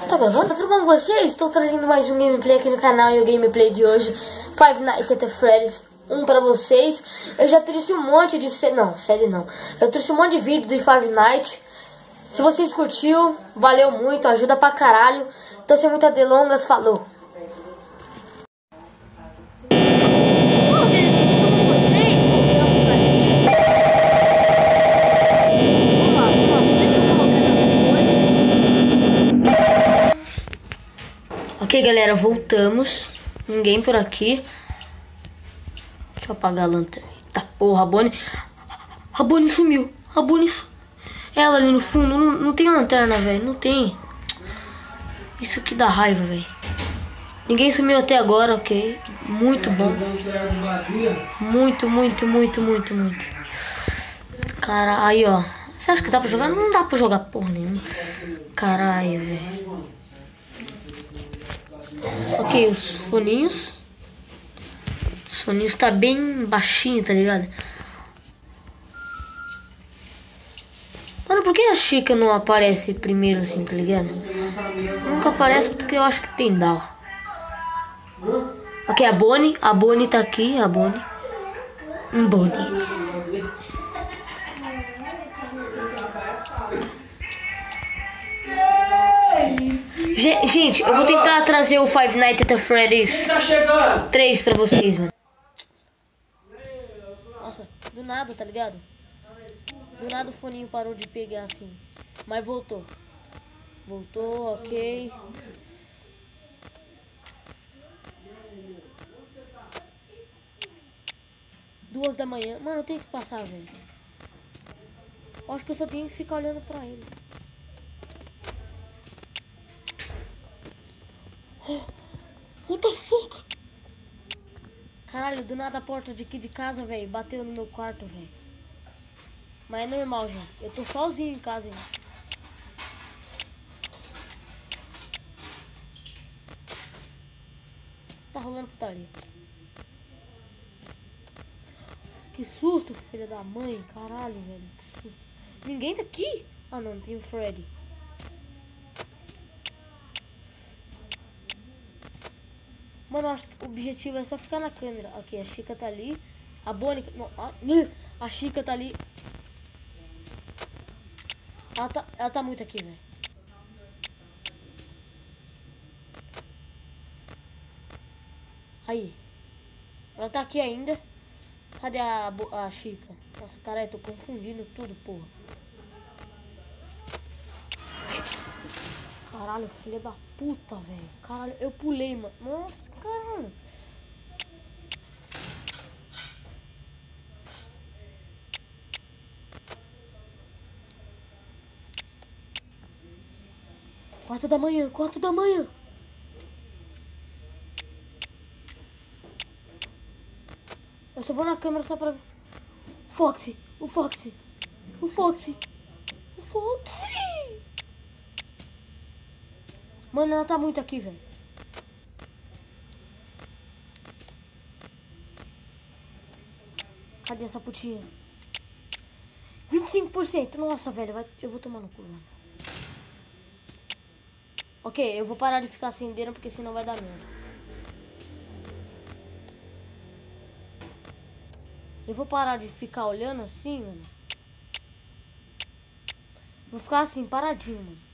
Tá gravando? Tudo bom com vocês? Estou trazendo mais um gameplay aqui no canal e o gameplay de hoje, Five Nights at Freddy's, pra vocês. Eu já trouxe um monte de série não. Eu trouxe um monte de vídeo do Five Nights. Se vocês curtiu, valeu muito, ajuda pra caralho. Então sem muitas delongas, falou. Ok, galera, voltamos. Ninguém por aqui. Deixa eu apagar a lanterna. Eita porra, a Bonnie sumiu. A Bonnie sumiu. Ela ali no fundo. Não tem lanterna, velho. Não tem. Isso que dá raiva, velho. Ninguém sumiu até agora, ok. Muito bom. Muito. Cara, aí, ó. Você acha que dá pra jogar? Não dá pra jogar porra nenhuma. Caralho, velho. Ok, os foninhos. Os foninhos tá bem baixinho, tá ligado? Mano, por que a Chica não aparece primeiro assim, tá ligado? Nunca aparece porque eu acho que tem down. Ok, a Bonnie tá aqui, a Bonnie. Bonnie. Gente, eu vou tentar trazer o Five Nights at Freddy's 3 pra vocês, mano. Nossa, do nada, tá ligado? Do nada o foninho parou de pegar assim. Mas voltou. Voltou, ok. Duas da manhã. Mano, eu tenho que passar, velho. Acho que eu só tenho que ficar olhando pra eles. What the fuck? Caralho, do nada a porta de aqui de casa, velho, bateu no meu quarto, velho. Mas é normal, gente. Eu tô sozinho em casa ainda. Tá rolando putaria. Que susto, filha da mãe. Caralho, velho. Que susto. Ninguém tá aqui? Ah, não. Tem o Freddy. Mano, eu acho que o objetivo é só ficar na câmera. Aqui, a Chica tá ali. A Bonnie... Não, a Chica tá ali. Ela tá muito aqui, velho. Aí. Ela tá aqui ainda. Cadê a Chica? Nossa, caralho, eu tô confundindo tudo, porra. Caralho, filha da puta, velho. Caralho, eu pulei, mano. Nossa, caralho. Quarto da manhã. Eu só vou na câmera só pra ver. O Foxy. Mano, ela tá muito aqui, velho. Cadê essa putinha? 25%. Nossa, velho. Eu vou tomar no cu, mano. Ok, eu vou parar de ficar acendendo porque senão vai dar merda. Eu vou parar de ficar olhando assim, mano. Vou ficar assim, paradinho, mano.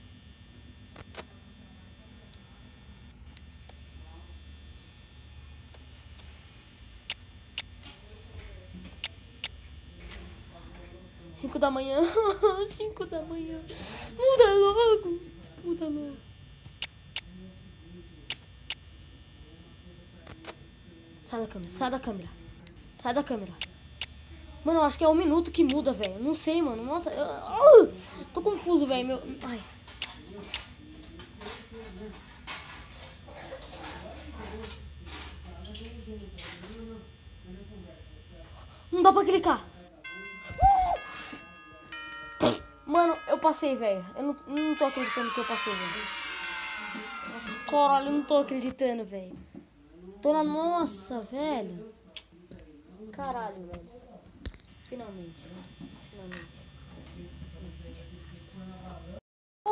Cinco da manhã. 5 da manhã. Muda logo. Sai da câmera. Mano, eu acho que é 1 minuto que muda, velho. Não sei, mano. Nossa, tô confuso, velho. Ai. Não dá pra clicar. Mano, eu passei, velho. Eu não tô acreditando que eu passei, velho. Nossa, caralho, eu não tô acreditando, velho. Tô na nossa, velho. Caralho, velho. Finalmente.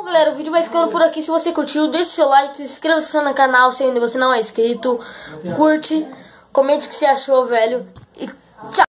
galera, o vídeo vai ficando por aqui. Se você curtiu, deixa o seu like, se inscreva no canal se ainda você não é inscrito. Curte, comente o que você achou, velho. E tchau!